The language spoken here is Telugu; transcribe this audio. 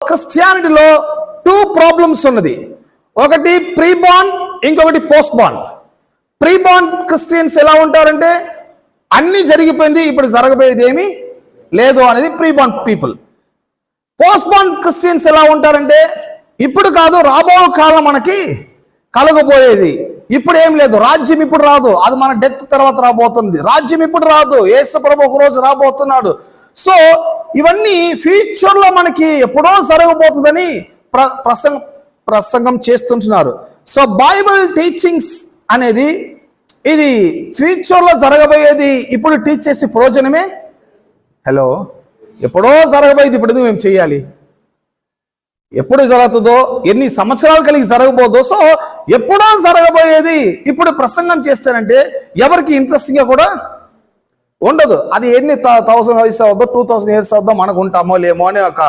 క్రిస్టియానిటీలో 2 ప్రాబ్లమ్స్ ఉన్నది. ఒకటి ప్రీ బార్న్, ఇంకొకటి post born. Pre born Christians ఎలా ఉంటారంటే అన్ని జరిగిపోయింది, ఇప్పుడు జరగబోయేది ఏమీ లేదు అనేది pre born people. Post born Christians ఎలా ఉంటారంటే ఇప్పుడు కాదు, రాబో కాలం మనకి కలగబోయేది, ఇప్పుడు ఏం లేదు, రాజ్యం ఇప్పుడు రాదు, అది మన డెత్ తర్వాత రాబోతుంది, రాజ్యం ఇప్పుడు రాదు, యేసు ప్రభు ఒక రోజు రాబోతున్నాడు. సో ఇవన్నీ ఫ్యూచర్లో మనకి ఎప్పుడో జరగబోతుందని ప్రసంగం చేస్తుంటున్నారు. సో బైబిల్ టీచింగ్స్ అనేది ఇది ఫ్యూచర్లో జరగబోయేది ఇప్పుడు టీచ్ చేసే ప్రయోజనమే. హలో, ఎప్పుడో జరగబోయేది ఇప్పుడు మేము చేయాలి, ఎప్పుడు జరుగుతుందో, ఎన్ని సంవత్సరాలు కలిగి జరగబోదో. సో ఎప్పుడో జరగబోయేది ఇప్పుడు ప్రసంగం చేస్తానంటే ఎవరికి ఇంట్రెస్టింగ్గా కూడా ఉండదు. అది ఎన్ని 1000 years అవుద్దో 2000 years అవుద్దో మనకు ఉంటామో లేమో అనే ఒక